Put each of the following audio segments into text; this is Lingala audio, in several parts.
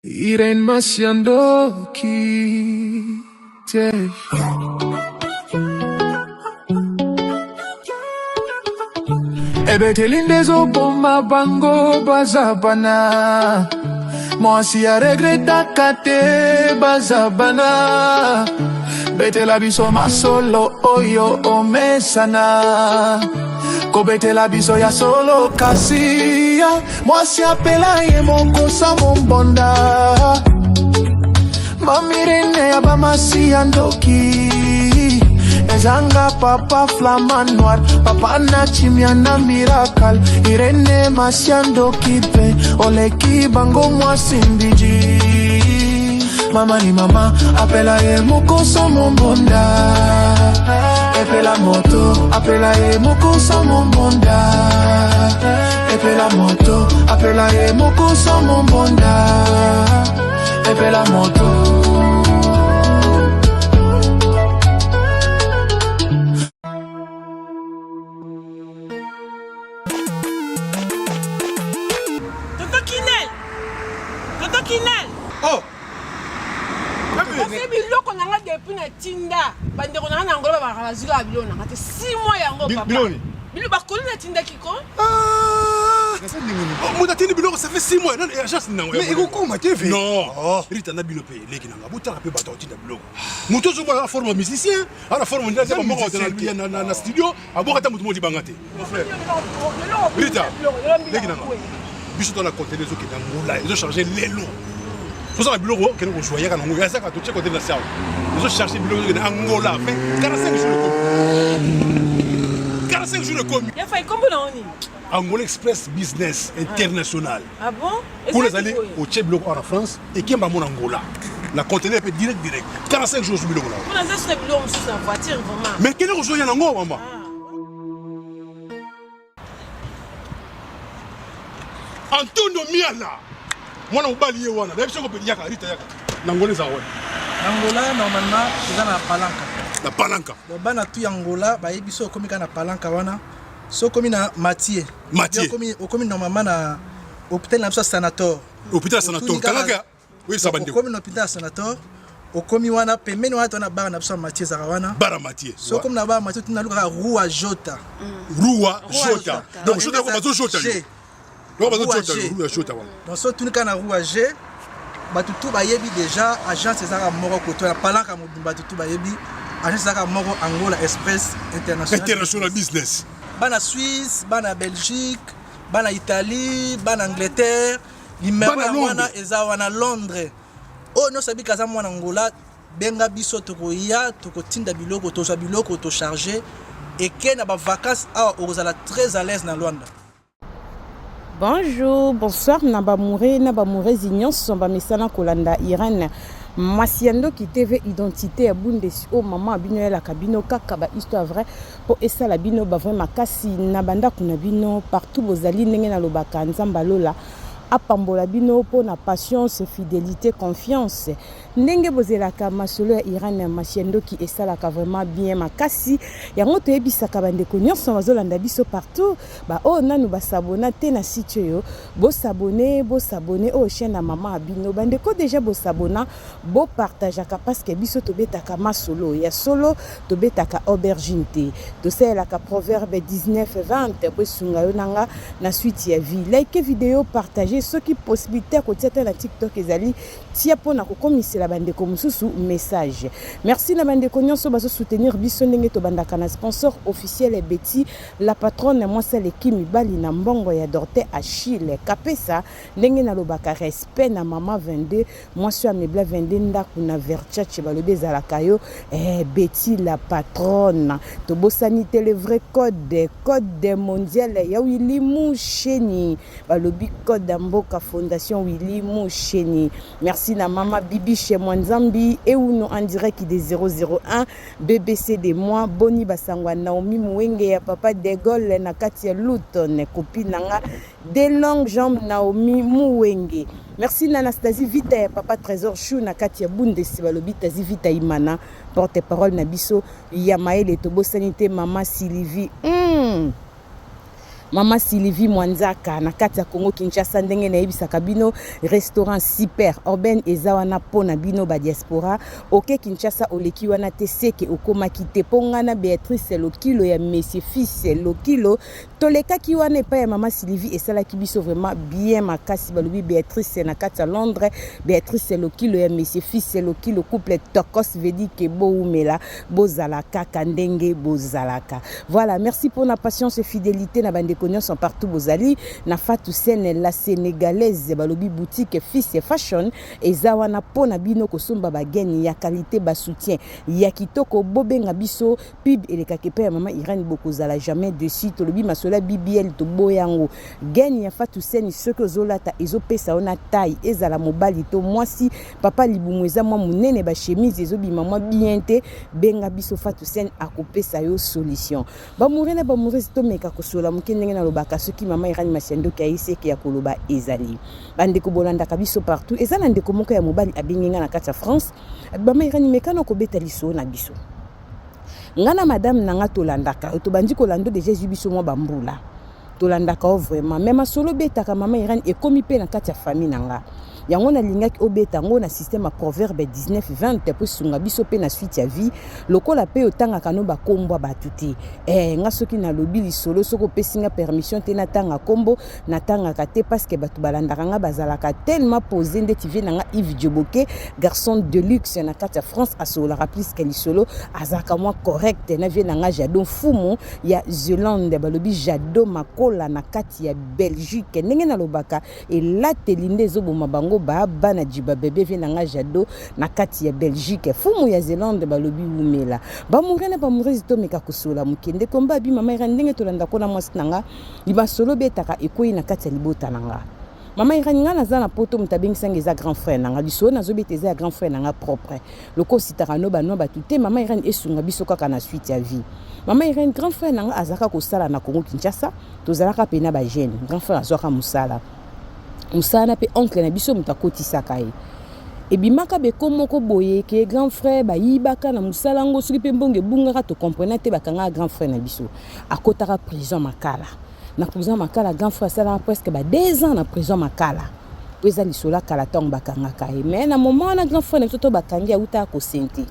Irene Masiandoki. Ebe telindezo bomba bango bazabana. Mwasi a regreta kate bazabana. Bete la biso masolo oyo omesana. Kobete la biso ya solo kasia. Mwasi apela ye moko sa mombonda. Mamirene ya bamasi andoki. Ezanga papa flamme noir. Papa na chimia na miracle. Irene Masiandoki pe. Oleki bango mwasi mbiji. Mama ni mama, apela ye moko so mombonda. Epela moto, apela ye moko so mombonda. Epela moto, apela ye moko so mombonda. Epela moto. Toto Kinel. Oh. Kasi biloko nanga depuis na tinda bandeko nanga na ngolo ba bazila biloko nanga te 6 mois yango papa. Bilo bakoli na tinda kiko? Muda tini biloko ça fait 6 mois non agence nango. Mais iko koma TV. Non. Rita na bilo pe leki nanga buta pe bato tinda biloko. Muto zo ba forme musicien, ala forme ndia ba moko na studio, aboka ta mutu modi bangate. Mon frère. Rita. Leki nanga. Biso dans la conteneur zo ki na ngula, ils ont changé l'élo. Faut ça biloko que nous joyeux quand on ça quand tu côté de la salle. Ils ont cherché biloko en Angola, fait 45 jours de 45 jours de commis. Il a fait combien d'années? Angola Express Business International. Ah bon? Pour les aller au Tchèque biloko en France et qui m'a mon Angola. La conteneur peut direct 45 jours sur biloko là. On a ça sur biloko sur la voiture vraiment. Mais quel est joyeux en Angola maman? Antonio Miala. Moi on va lier wana. D'ailleurs on peut dire Rita yaka. Nangola za wana. Angola normalement c'est na palanka. La palanka. Donc bana tu Angola ba yebiso komi kana palanka wana. So komi na Mathieu. Mathieu. Komi normalement na hôpital na sanator. Hôpital sanator. Kalanga. Oui ça bande. Komi na hôpital sanator. Okomi wana pembeni wana tona bara na biso Mathieu zarawana. Bara Mathieu. So komi na bara Mathieu tuna luka Rua Jota. Rua Jota. Donc Jota ko bazo Jota. Donc so tuni kana Rua G batutu bayebi déjà agence ezaka moko koto na palanka mobimba tutu bayebi agence ezaka moko Angola Express International Business. Bana Suisse, bana Belgique, bana Italie, bana Angleterre, numéro wana eza wana Londres. Oh no sabi kaza mwana Angola benga biso tokoya tokotinda biloko toza biloko to charger et que na ba vacances a ozala très à l'aise na Luanda. Bonjour, bonsoir, Nabamouré Zignon, Somba Messana Kolanda, Irene Masiandoki TV identité à Bundesi, oh maman abino la cabino, kakaba histoire vrai, pour essa la bino, ba vraiment kasi, nabanda kunabino, partout bozali, nengena lobaka, nzambalola. Apambola bino po na patience, fidélité, confiance. Ndenge bozelaka masolo ya Irene Masiandoki esalaka vraiment bien makasi. Yango toyebisaka bandeko nyonso bazolanda biso partout. Ba oh nanu basabona te na site yo. Bo s'abonner oh chaîne na maman abino. Bandeko déjà bo s'abona, bo partageaka parce que biso tobetaka masolo ya solo tobetaka aubergine te. To selaka proverbe 19:20 po sunga yo nanga na suite ya vie. Like vidéo partager ceux qui possibilité côté na TikTok ezali tia pona ko komisela bandeko mususu message. Merci na bandeko nyonso bazo soutenir biso ndenge to bandaka na sponsor officiel Betty la patronne moi c'est l'équipe mibali na mbongo ya Dorte Achille Kapesa ndenge na lobaka respect na mama 22 moi suis amebla 22 ndaku na verchache balobe za la kayo Betty la patronne to bosanité le vrai code mondial ya Willy Moucheni balobi code Mboka Fondation Willy Moucheni. Merci na mama Bibi chez Mwanzambi et ou non en direct de 001 BBC de moi Boni Basangwa Naomi Mwenge ya papa de Gaulle na Katia Luton copine nanga des longues jambes Naomi Mwenge. Merci na Anastasie Vita ya papa Trésor Chou na Katia Bundesi balobi Tazi Vita Imana porte-parole na biso ya Maël et Tobo Sanité mama Sylvie. Mama Sylvie Mwanzaka na kati ya Congo Kinshasa ndenge na yebisaka bino restaurant super urbain ezawana pona bino ba diaspora oke Kinshasa oleki wana te seke okoma kite pongana Béatrice Lokilo ya Monsieur Fils Lokilo toleka ki wana pa ya Mama Sylvie esala ki biso vraiment bien makasi balobi Béatrice na kati ya Londres Béatrice Lokilo ya Monsieur Fils Lokilo couple tokos vedi ke bo umela bozalaka kandenge bozalaka. Voilà, merci pour la patience et fidélité na bande sont partout bozali na Fatou Sene la sénégalaise balobi boutique fils et fashion ezawana pona bino kosomba bageni ya qualité ba soutien ya kitoko bobenga biso pub elekake pe ya Mama Irène bokozala jamais dessus tolobi masola BBL to boyango geni ya Fatou Sene soko zolata ezopesa ona taille ezala mobali to mwasi papa libumu eza mwa munene ba chemise ezobima mwa biente benga biso Fatou Sene akopesa yo solution ba murena ba murezi to meka kosola mukende na lobaka soki Mama Irène Masiando ki aiseki ya koloba ezali bandeko bolanda kabiso partout ezala ndeko moko ya mobali abenginga na kati ya France Mama Irène mekano kobeta liso na biso ngana madame nanga tolandaka to bandi kolando de Jésus biso mwa bambula tolandaka vraiment même solo betaka Mama Irène ekomi pe na kati ya famille nanga yango na lingaki obeta ngo na système à proverbe 19-20 pour sunga biso pe na suite ya vie lokola pe otanga kano ba kombo batuti nga soki na lobili solo soko pesinga permission te na tanga kombo na tanga kate parce que batu balandaka nga bazalaka tellement posé ndeti vie nga Yves Dioboke garçon de luxe na kati ya France asola raplis que solo azaka moi correct na vie nga Jado Fumo ya Zélande balobi Jado makola na kati ya Belgique ndenge na lobaka et la telinde zoboma bango baba na jiba bébé venanga Jado na kati ya Belgique fumu ya Zélande balobi umela ba murene ba murezi to meka kosola mukende komba bi Mama Irène ndenge tolanda kona mwasi nanga liba solo betaka ekoyi na kati ya libota nanga Mama Irène nga naza na poto mutabingi sange za grand frère nanga biso na zobeteza ya grand frère nanga propre loko sitarano bano batute Mama Irène esunga biso kaka na suite ya vie Mama Irène grand frère nanga azaka kosala na Congo Kinshasa tozalaka pena ba jeune grand frère azwaka musala musana pe oncle na biso mutakotisaka ye ebimaka beko moko boye ke grand frère bayibaka na musala ngo soki pe mbonge bungaka to comprendre te bakanga grand frère na biso akotaka prison makala na prison makala grand frère sala presque 2 ans na prison makala pesa lisola kala tong bakanga kaye mais na moment na grand frère na toto bakangi auta ko senti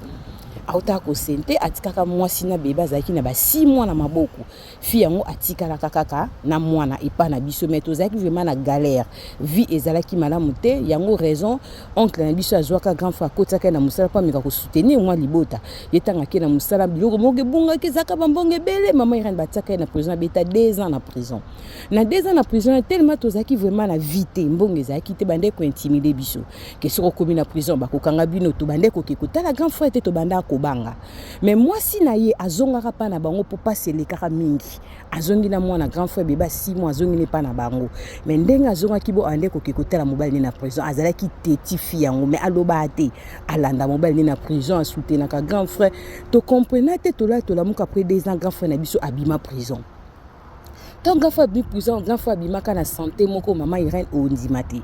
auta ko sente atikaka mwasi na beba zaki na ba 6 mois na maboko fi yango atikala kaka na mwana epa na biso meto zaki vraiment na galère vie ezalaki malamu te yango raison oncle na biso azwaka grand frère kotaka na musala pa meka ko soutenir mwa libota yetanga ke na musala biloko moge bunga ke zaka bambonge bele Mama Irène bataka na prison beta 2 ans na prison na 2 ans na prison tellement tozaki vraiment na vite mbonge zaki te bande ko intimider biso ke soko komi na prison bakokanga bino to bande ko kekotala grand frère te to banda banga mais moi si na ye azongaka pa na bango po passer les kaka mingi azongi na mwana grand frère beba 6 mois azongi ne pa na bango mais ndenga azonga kibo ande ko kekotela mobile na prison azalaki tetifi yango mais aloba ate alanda mobile na prison a soutenir ka grand frère to comprendre te to la muka après 2 ans grand frère na biso abima prison tant grand frère bi prison grand frère bimaka na santé moko Mama Irène ondimate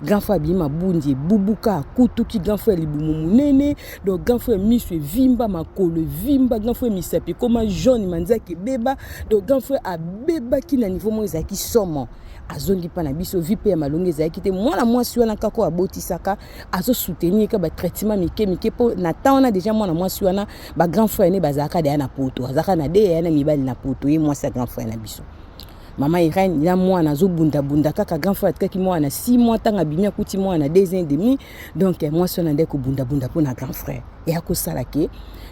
grand frère bima bundi bubuka kutuki grand frère libumu munene donc grand frère miswe vimba makolo vimba grand frère misapi koma jaune manzaki beba donc grand frère abeba ki na niveau mo ezaki somo azongi pa na biso vipe ya malonge ezaki te mwana mwasi wana kako abotisaka azo soutenir ka ba traitement mike po na taona déjà mwana mwasi wana ba grand frère ne bazaka de na poto azaka na de ya na mibali na poto ye mwasi grand frère na biso Mama Irène ya mwana zo bunda kaka grand frère kaki mwana 6 mois tanga bimia kuti mwana 2 ans et demi donc moi sona ndeko bunda pour na grand frère et akosala ke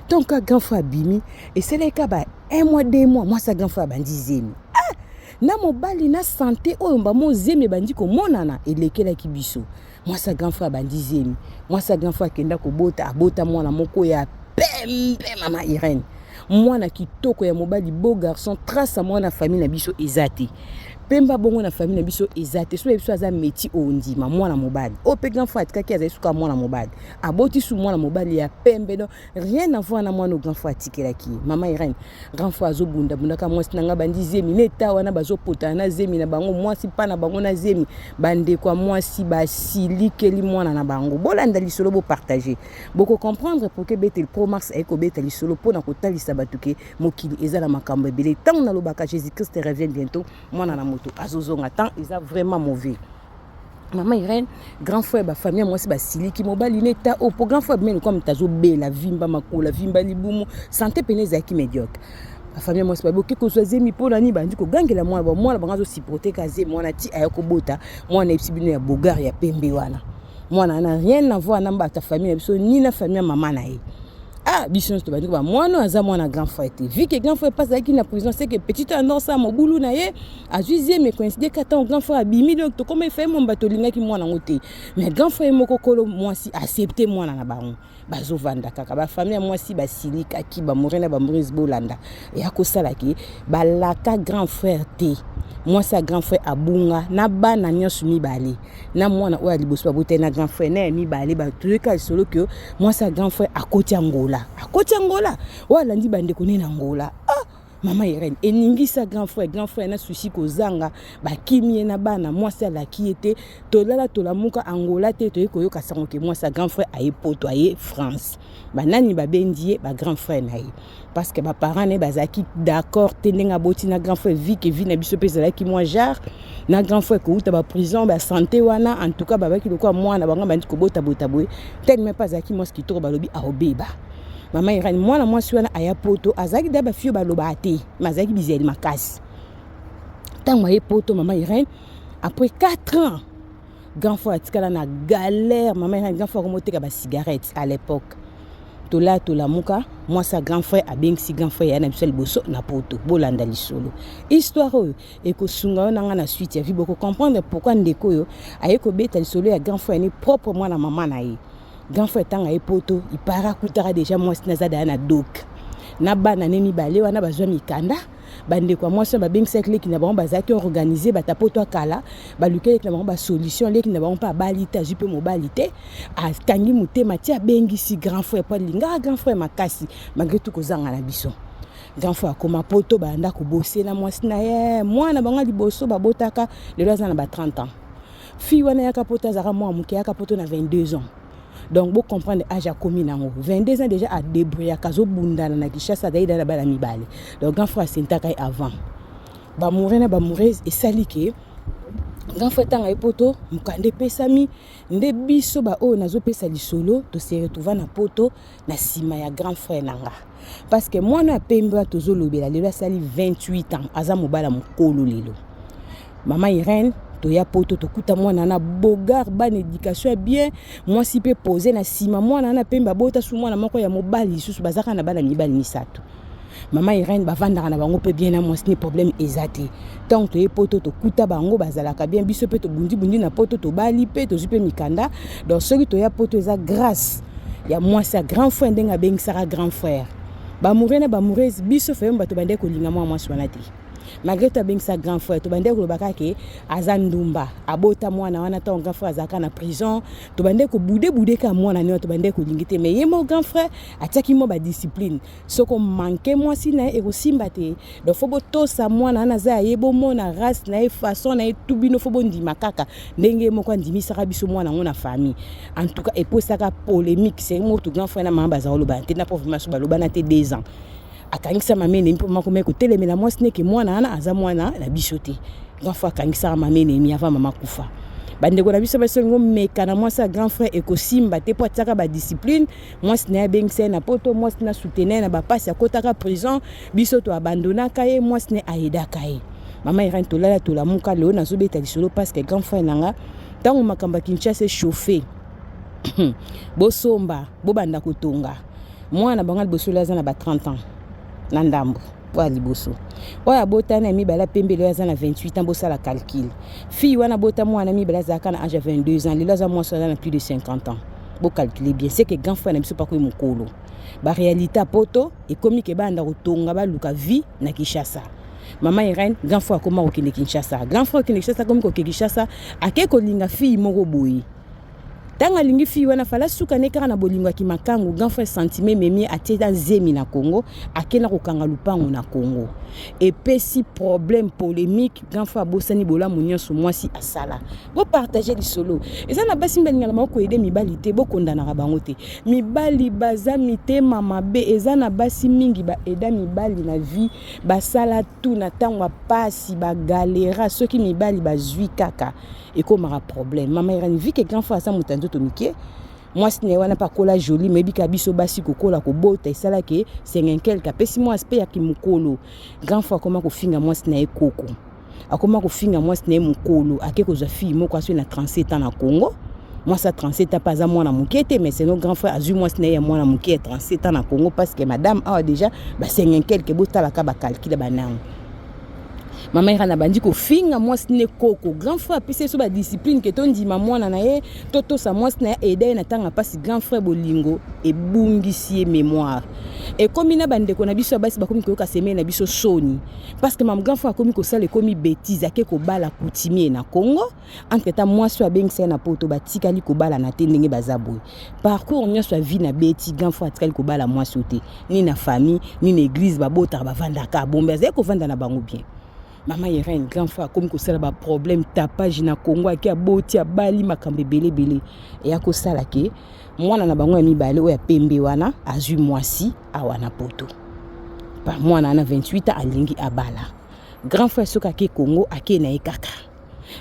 donc grand frère bimi et c'est les cas ba 1 mois 2 mois moi ça grand frère bandizemi na mobali na santé oyo mba mozeme bandi ko monana elekela kibiso moi ça grand frère bandizemi moi ça grand frère kenda ko abota mwana moko ya pembe Mama Irène mwana kitoko ya mobali beau garçon trace à mwana famille na biso ezati pemba bongo na famille na biso ezate so biso aza métier ondima mwana mobali o pe grand frère atikaki aza suka mwana mobali aboti su mwana mobali ya pembe donc rien à voir na mwana grand frère atikelaki mama Irene grand frère azobunda bundaka mwasi nanga bandi zemi neta wana bazopota na zemi na bango mwasi pa na bango na zemi bande kwa mwasi basilikeli mwana na bango bolanda lisolo bo partager boko comprendre pour que Betel Pro Max eko Betel lisolo pona kotalisa batuke mokili eza na makambo ebele tant na lobaka Jésus Christ revient bientôt mwana na moto azozonga tant eza vraiment mauvais maman Irene grand frère ba famille moi c'est ba siliki mobali neta au pour grand frère mais comme tazo bela vimba makola vimba libumu santé peneza ki médiocre ba famille moi c'est ba boke ko soze mi pona ni bandi ko gangela mwana bangazo sipoter kaze mwana ti ayako bota mwana epsibino ya bogar ya pembe wana mwana na rien à voir na ta famille biso ni na famille maman na ye ah biso to ba ndiko ba mwana aza mwana grand frère te vu que grand frère passe avec na prison c'est que petit annonce ça mo boulou na ye a juizier mais coïncider que tant grand frère bimi donc to comme fait mon bateau linga ki mwana ngote mais grand frère moko kolo moi si accepter mwana na bango bazo vanda kaka ba famille moi si ba silika ki ba morena ba Maurice Bolanda et akosala ki ba laka grand frère te moi ça grand frère abunga na bana nyonso mibale na mwana oya liboso ba bote na grand frère na mibale ba tuka solo que moi ça grand frère akoti Angola wala ndi bande kone na Angola ah mama Irene eningisa grand frère na sushi kozanga ba kimie na bana moi ça la qui était tolala tolamuka Angola te to ekoyoka sango ke moi ça grand frère aye poto aye France banani ba bendie ba grand frère na ye parce que ba parents ne bazaki d'accord tenenga boti na grand frère vi que vi na biso pesa ki moi jar na grand frère ko uta ba prison ba santé wana en tout cas ba ki lokwa mwana banga bandi ko bota boy tellement pas zaki moi ski to ba lobi a obeba mama Irene mwana mwasi wana aya poto azaki da ba fio ba loba ate mazaki bizeli makasi tango aye poto mama Irene après 4 ans grand frère atikala na galère mama Irene grand frère komoteka ba cigarette à l'époque tola muka moi sa grand frère abengsi grand frère yana bisel boso na poto bolanda lisolo histoire e ko sunga na ngana suite ya vi boko comprendre pourquoi ndeko yo aye ko beta lisolo ya grand frère ni propre moi na maman na ye grand frère tanga e poto ipara kutara déjà moi sinazada na dok na bana nemi bale wana bazwa mikanda bande kwa moi ça ba bengsa kleki na ba bazaki organiser ba tapoto kala ba lukele na ba solution leki na ba pa balita jipe mobilité a tangi mutema tia bengisi grand frère pa linga grand frère makasi malgré tout kozanga na biso grand frère koma poto ba nda ko bosser na moi sina ye mwana banga liboso ba botaka lelo za na ba 30 ans fi wana ya kapota zaka moi muke ya kapoto na 22 ans. Donc, vous comprenez, âge à commis 22 ans déjà à débrouiller, à Kazo Bundana, na Kishasa, d'ailleurs, dans la bala mibale. Donc, grand frère, c'est un tacaille avant. Ba mourir, et salike. Grand frère, tant à poto, mukande pesami, nde biso ba o nazo pesa li solo, to se retrouver na poto, na sima ya grand frère nanga. Parce que moi, na pemba tozo lobela, lelo sali 28 ans, aza mobala mukolo lelo. Maman Irene, to ya poto to kuta mwana na bogar ban éducation bien moi si peut poser na sima mwana na pemba bota su mwana moko ya mobali susu bazaka na bana mibali misato mama Irene bavanda na bango pe bien na moi ni problème ezate tant to ye poto to kuta bango bazalaka bien biso pe to bundi na poto to bali pe to zupe mikanda donc celui to ya poto eza grâce ya moi sa grand frère ndenga beng sara grand frère ba mourena ba moureuse biso fe mba to bande ko linga moi swanati malgré ta beng sa grand frère to bande ko lobaka ke azandumba abota mwana wana ta grand frère azaka na prison to bande ko bude ka mwana ne to bande ko lingite mais yemo grand frère ataki mo ba discipline soko manquer moi si na e ko simbate do fobo to sa mwana na za yebo mona race na e façon na e tubino fobo ndima kaka ndenge mo kwa ndimi saka biso mwana ngona famille en tout cas et pour ça ka polémique c'est mo to grand frère na mamba za loba te na pauvre maso ba loba na te 2 ans akangisa mamene mpo makome ko telemela moi sneke mwana ana aza mwana na bisote grand frère akangisa mamene mi avant mama kufa bandeko na biso baso ngo meka na moi sa grand frère ekosimba te po tsaka ba discipline moi sna bengse na poto moi sna soutenir na ba passe akotaka prison biso to abandona kaye moi sna aida kaye mama Irene tolala tolamuka leo na zobeta lisolo parce que grand frère nanga tango makamba Kinshasa chauffé bosomba bobanda kotonga mwana banga liboso la za na ba 30 ans na ndambo wa liboso oya bota na mibala pembele ya za na 28 ans bosa la calcul fille wana bota mwana mibala za kana âge 22 ans lelo za moi ça na plus de 50 ans bo calculer bien c'est que grand frère na biso pa ko mukolo ba réalité poto et comme ke banda kotonga ba luka vie na Kishasa Maman Irène, grand frère comment au Kinshasa. Grand frère Kinshasa comme au Kinshasa, a quelque linga fille moko boyi. Tanga lingi fille wana fala suka nekara na bolingo ki makangu grand frère sentime memi ateda zemi na Congo, akena ko kanga lupango na Congo. Et puis si problème polémique grand frère bosani bola munyo so moi si asala. Bo partager li solo. Et ça na basi mbenga na ko aider mibali bo kondana ka bango te. Mibali baza mite mama be eza na basi mingi ba eda mibali na vie basala tout na tangwa pasi ba galera ceux qui mibali bazui kaka et comme un problème maman Irène vu que grand frère ça mutando to mikie moi ce n'est pas kola joli mais bika biso basi kokola ko bota esala ke c'est un quelque pesi moi aspect ya ki mukolo grand frère comment ko finga moi ce n'est koko akoma ko finga moi ce n'est mukolo akeko za fille moko aso na 37 ans na Congo. Moi, ça 37 ans, pas à moi, mais c'est notre grand frère, à moi, ce n'est moi, 37 ans na Congo, parce que madame a déjà, c'est un quelque beau talaka, calcul, maman ira na bandi ko finga moi ce n'est koko grand frère pese so ba discipline que ton dit maman na ye toto sa moi ce n'est aider na tanga pas grand frère bolingo et bungisi mémoire et comme ina bande ko na biso basi ba komi ko ka semaine na biso soni parce que mam grand frère komi ko sale komi bêtise ake ko bala coutumier na Congo entre temps moi so abeng sa na poto ba tikali ko bala na te ndenge bazaboy parcours nyo so vie na beti grand frère tikali ko bala moi soté ni na famille ni na église ba bota ba vanda ka bombe ze ko vanda na bango bien. Maman Irène grand frère comme ko sala ba problème tapage na Congo aki aboti abali makambe belé et ako sala ke mwana na bango ya mibale o ya pembe wana azu mwasi awana poto pa mwana na 28 ans alingi abala grand frère soka ke Congo ake na ekaka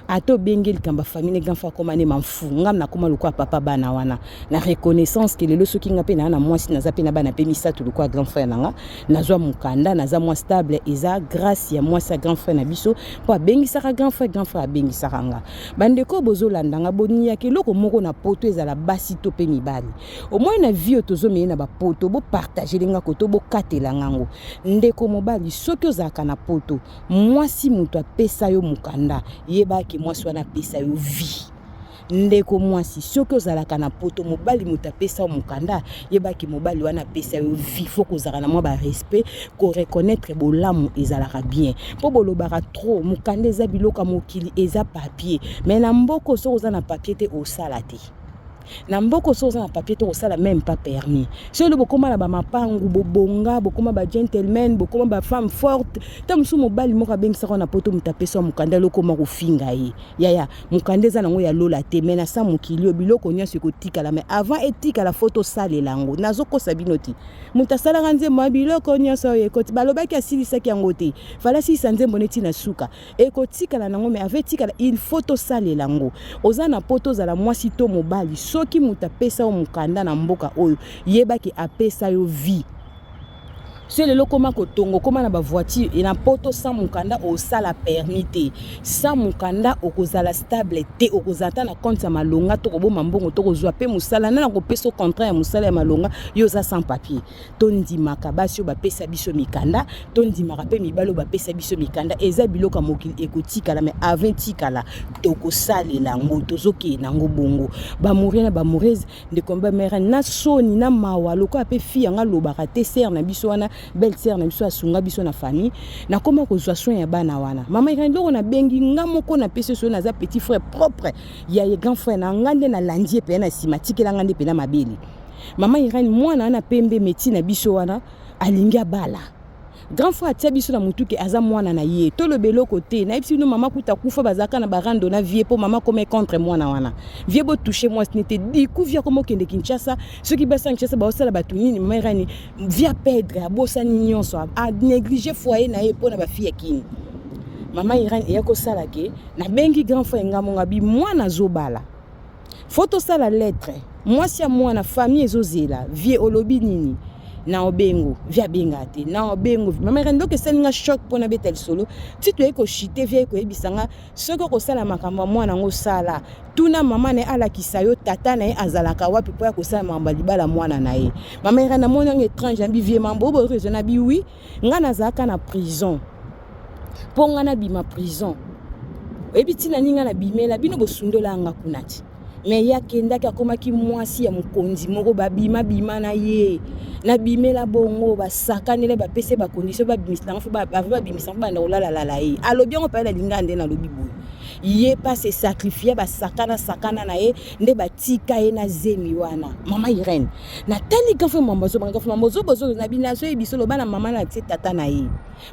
ato bengel kamba famille grand frère comme ane mamfu ngam na koma lokwa papa bana wana na reconnaissance que lelo soki ngape na mwasi na zape na bana pe misatu lokwa grand frère nanga nazwa mukanda naza mwa stable eza grâce ya moi sa grand frère na biso po bengisa ka grand frère bengisa nga bandeko bozolanda nga boni yake loko moko na poto ezala basi to pe mibali au moins na vie otozo me na ba poto bo partager lenga koto bo katela ngango ndeko mobali soki ozaka na poto mwasi muto apesa yo mukanda yeba ki moi soit na pesa yo vie ndeko mwasi soki ozalaka na poto mobali muta pesa mukanda yeba ki mobali wana pesa yo vie faut kozala na moi ba respect ko reconnaître bolamu ezalaka bien po bolobaka trop mukanda eza biloka mokili eza papier mais na mboko so ozana papier te osala te na mboko so ozana papier te osala même pas permis so le bokoma na ba mapangu bobonga bokoma ba gentleman bokoma ba femme forte tamsu mobali moko abengisa na poto mutapesa mukanda lokoma kofinga ye yaya mukanda eza nango ya lola te mais na sa mokili biloko nyonso ekotikala mais avant etika la photo sale lango nazokosa binoti mutasala ganze mwa biloko nyonso ekoti balobaki asilisaki yango te fala si sanze mboneti na suka ekotikala nango mais avec tikala il faut to sale lango ozana poto za la mwasi to mobali soki muta pesa o mukanda na mboka oyo yebaki apesa yo vie c'est le lokoma kotongo koma na ba voiture et na poto sans mukanda o sala permis te sans mukanda okozala stable te okozata na compte ya malonga to koboma mbongo to kozwa pe musala na ko pesa contrat ya musala ya malonga yo za sans papier tondi makabasi ba pesa biso mikanda tondi marape mibalo ba pesa biso mikanda eza biloka mokili ekotikala mais avant tikala to ko salela ngoto zoki na ngobongo ba mourir na ba moureuse de combat mère na soni na mawa loko ape fi nga lobaka te ser na biso wana belle sœur na biso asunga biso na famille na koma ko zwa soin ya bana wana mama irando na bengi ngamoko na pese so na za petit frère propre ya grand frère na ngande na landie pe na simatike la ngande pe na mabeli mama irani mwana na pembe meti na biso wana alinga bala grand frère tia biso na mutuke aza mwana na ye to le belo côté na ipsi no mama kuta kufa bazaka na barando na vie po mama comme contre mwana wana vie bo toucher moi ce n'était découvrir comment kende Kinshasa ceux qui basa Kinshasa ba osala batunini mama irani via perdre abosa nyonso a négliger foyer na ye po na ba fille kini mama irani yako sala ke na bengi grand frère ngamonga bi mwana zobala photo sala lettre moi si mwana famille ezozela vie olobi nini na obengo via bengate na obengo mama rendo ke senga choc pona betel solo ti to eko chite via ko ebisanga soko ko sala makambo mwana ngo sala tuna mama ne ala kisayo tata na azalaka wapi po ya ko sala mamba libala mwana na ye mama renda mona étrange ambi vie mambo bo raisonna bi oui ngana zaka na prison po ngana bi ma prison ebi tina ninga na bimela bino bosundola nga kunati mais ya kendaki akomaki mwasi ya mokonzi moko babima na ye na bimela bongo basakanele bapese bakondition babimisa fo babimisa fo banda kolala ye alobi yango pa linga nde na lobi boye ye pas se sacrifier sakana na ye nde batika ye na zemi wana mama Irène na tali kafe mambozo bozo na binazo e biso loba na mama na tie tata na ye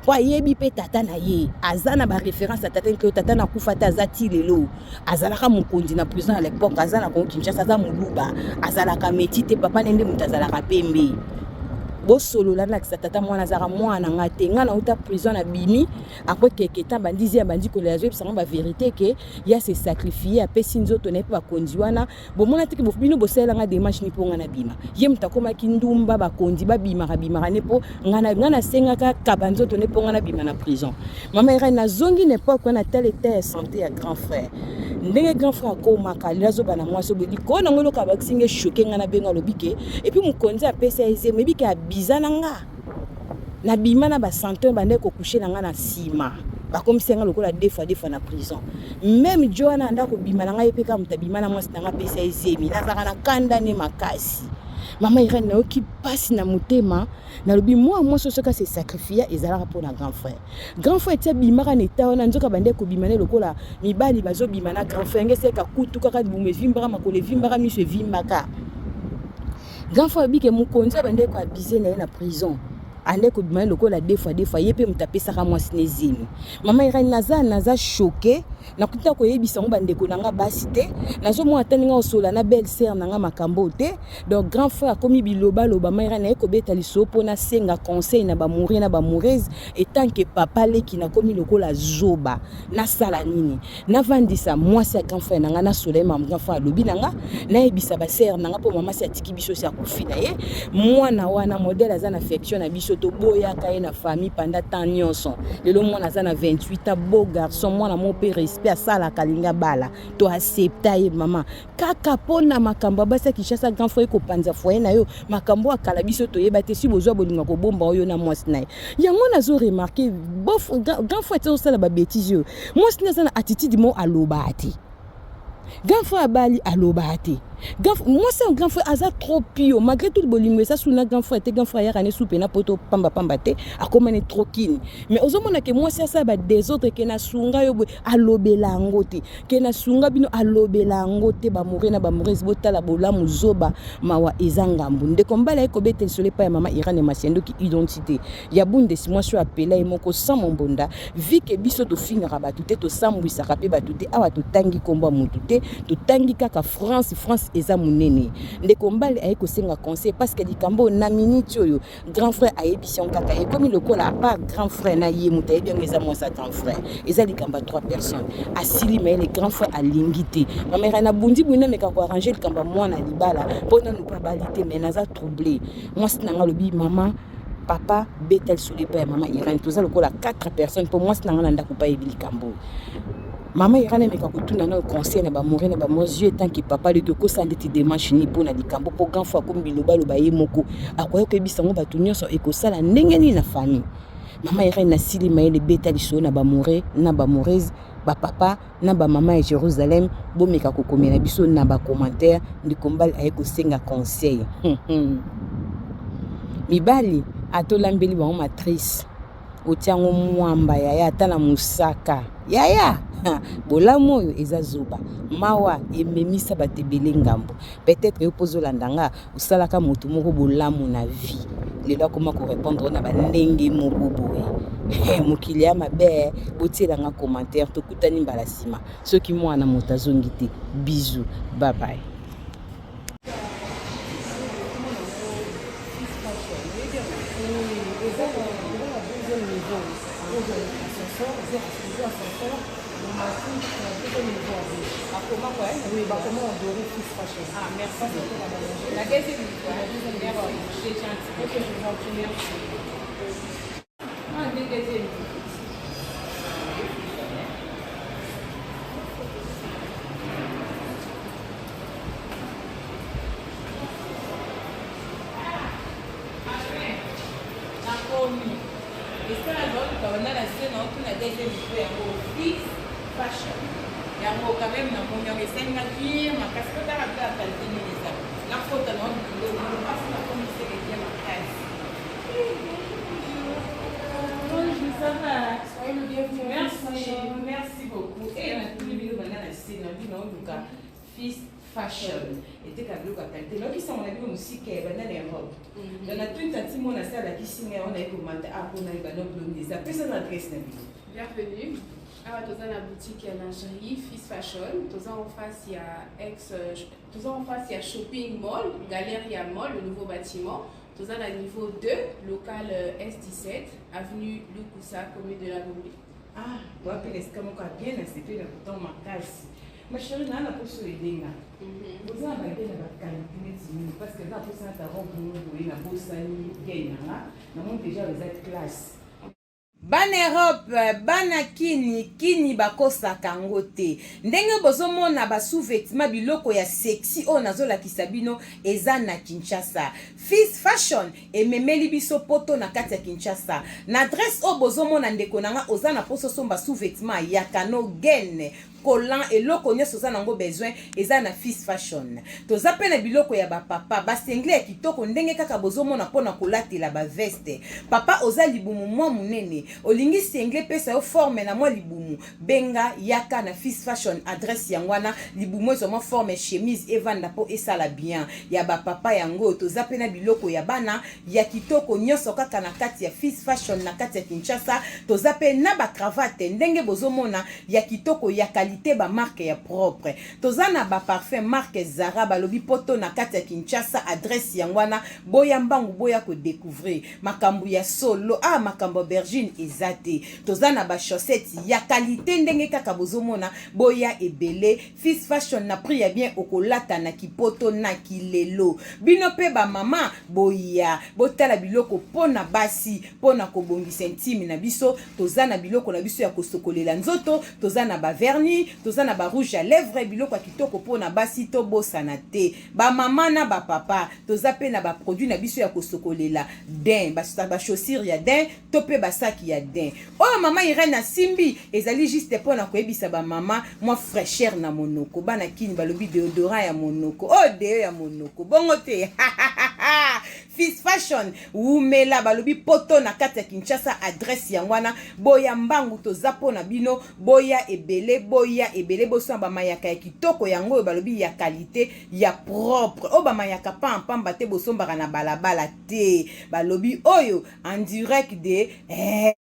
po ayebi pe tata na ye azana ba référence à tata na kufata azati lelo azalaka mokonzi na prison à l'époque azana ko Kinshasa aza muluba azalaka metite papa nende mutazalaka pembe bosolo la na tata mwana zara mwana ngate ngana uta prison na bimi après quelque temps bandizi ya bandi ko la zo bisa ba vérité que ya se sacrifier a pesi nzoto na pa kondi wana bo mona tiki bo bino bosela nga démarche ni po ngana bima ye mutakoma kindumba ba kondi ba bima ne po ngana senga ka kabanzoto ne po ngana bima na prison mama Irène na zongi ne pas na tel état santé ya grand frère ndenge grand frère ko makali zo bana mwaso bodi ko na ngolo ka baksinge choqué ngana benga lobike et puis mukonzi a pesa ese mebi ka bizananga na bima na ba santé bande ko coucher na nga na sima ba comme si nga lokola deux fois na prison même Joana anda ko bima na nga epeka mutabima na mwasi na nga pesa ezemi na zaka na kanda ne makasi mama Irène na oki passe na mutema na lobi moi soka se sacrifier ezala pour na grand frère tia bima ka neta wana nzoka bande ko bima ne lokola mibali bazo bima na grand frère ngese ka kutu kaka bume vimbara makole vimbara miso vimbaka grand frère bike mukonza bande ko abiser na prison ande ko bima lokola deux fois yepe mutapesa ka mwasi nezini mama Irène naza choqué na kuta ko yebisa ngo bande ko nanga basi te nazo mo ataninga osola na belle sœur nanga makambo te donc grand frère komi biloba mama Irène ko beta lisopo na senga conseil na ba mourir na ba moureuse et tant que papa leki na komi lokola zoba na sala nini na vandisa mwasi ya grand frère nanga na soleil mam grand frère lobi nanga na yebisa ba sœur nanga po mama si atiki biso si akufi na ye mwana wana modèle azana affection na biso to boya kaye na famille pendant tant nyonso lelo mwana azana 28 ans beau garçon mwana mon père respect asala kalinga bala to accepta ye mama kaka pona makambo basa Kinshasa grand frère ko panza foyer na yo makambo akala biso to yeba te si bozwa bolinga ko bomba oyo na mwasi na ye yango nazo remarquer bof grand frère to sala ba bêtise yo mwasi na sana attitude mo alobati grand frère bali alobati moi c'est un grand frère aza trop pio malgré tout bolingo ça sous na grand frère ya ne soupe na poto pamba te akomane trop kin mais ozomona ke moi c'est ça ba des autres ke na sunga yo alobela ngote ke na sunga bino alobela ngote ba mourir na ba mourir botala bolamu zoba mawa ezangambu nde kombala ko betel sole pa ya mama Irène Masiendo ki identité ya bunde si moi je appelé moko sans mon bonda vi ke biso to finira ba tout to sambwisa kapé ba tout awa to tangi komba mutu te to tangi kaka France eza munene ndeko mbali ayeko senga conseil parce que likambo na minute oyo grand frère ayebision kaka et comme le kola pas grand frère na ye mutaye bien eza moi sa grand frère eza likamba 3 personnes asili mais les grand frère alingité mama Irène bundi buna meka ko arranger likamba mwana libala pona nous pas balité mais naza troublé moi sinanga lobi mama papa betel soli pa mama Irène toza lokola 4 personnes pour moi sinanga nda ko pa yebilikambo Maman Irène meka kutuna na conseil na ba mourir na ba mozieux tant que papa le ko sande ti démarche ni pona likambo po grand fois comme biloba lo ba yemoko akoyo ke bisango batu nyonso ekosala ndenge ni na famille Maman Irène na sili maele beta liso na ba mourir na ba moureuse ba papa na ba mama ya Jérusalem bo meka kokomela biso na ba commentaire ndikombali ayeko senga conseil mibali atolambeli ba matrice otiango mwamba yaya atala musaka yaya bolamu oyo eza zoba mawa ememisa batebele ngambo peut-être yo pozolandanga usalaka motu moko bolamu na vie lelo akoma ko répondre na bandenge moko boye mokili ya mabe botielanga commentaire tokutani mbala sima soki mwana moto azongi te bisous bye bye. Oui, bah comment on doit fils fashion. Ah, merci beaucoup. La deuxième fois, merci. C'est gentil. Ok, je vous en prie, merci. Ah, deuxième fois. Et ça, alors, on a la scène, on a la deuxième fois, fils fashion. yango quand même na moni yango esengaki makasi po tala mpe akalite nini eza nakota na mpasi na komiseketie makasi. Bonjour, ça va? Soyez le bienvenu. Merci beaucoup. Et na tuni bino banga na se na bino luka Fils Fashion. Et ka biloko ya qualité. Loki sa mona bino musika ya bana na Europe. Dans la tuni tati mona sala kisinga on a commenté à pour na bano blonde ça. Personne adresse na bino. Bienvenue. Alors, dans la boutique lingerie Fils Fashion, dans en face il y a Shopping Mall, Galeria Mall, le nouveau bâtiment. Dans à niveau 2, local S17, avenue Lukusa, commune de la Gombe. Ah, vous appelez ce qu'on a bien accepté le bouton ma case. Ma chérie, n'a pas sur les dégâts. Vous avez bien la qualité parce que là, pour ça, tu as rencontré la bourse, nous avons déjà les classes. Bana Europe, bana kini bakosaka ngo te. Ndenge bozomona ba sous-vêtements biloko ya sexy o nazola kisabino eza na Kinshasa. Fils Fashion ememeli biso poto na kati ya Kinshasa. Na adresse o bozomona ndeko nanga ozana poso somba sous-vêtements ya kano gen. Collant et loko nyonso za nango besoin eza na Fils Fashion. Toza pe na biloko ya ba papa ba sengle ya kitoko ndenge kaka bozomona pona kolatela ba veste. Papa oza libumu mwa munene. Olingi sengle pesa yo forme na mwa libumu. Benga yaka na Fils Fashion adresse yangwana libumu ezo mwa forme chemise evanda po esala bien. Ya ba papa yango toza pe na biloko ya bana ya kitoko nyonso kaka na kati ya Fils Fashion na kati ya Kinshasa. Toza pe na ba cravate ndenge bozomona ya kitoko ya ba marque ya propre. Tozana ba parfum marque Zara balobi poto na kati ya Kinshasa adresse yangwana boya mbangu boya ko découvrir makambu ya solo makambo bergine ezate. Tozana ba chaussettes ya qualité ndenge kaka bozomona boya ebele. Fils Fashion na prix ya bien okolata na kipoto na kilelo. Bino pe ba mama boya botala biloko pona basi pona kobongisa intime na biso. Tozana biloko na biso ya kosokolela nzoto. Tozana ba vernis tozana ba rouge à lèvres biloko kitoko pona basi to bosana te ba mama na ba papa toza pe na ba produit na biso ya kosokolela din ba chaussures ya din to pe ba sac ya din. Oh mama Irene Simbi ezali juste pona koyebisa ba mama moi fraîcheur na monoko bana kini balobi déodorant ya monoko oh deo ya monoko bongo te. Fils Fashion umela balobi poto na kati ya Kinshasa adresse yangwana boya mbangu toza pona bino boya ebele boso ba mayaka ya kitoko yango balobi ya qualité ya propre o ba mayaka pamba te boso mbaka na balabala te balobi oyo en direct de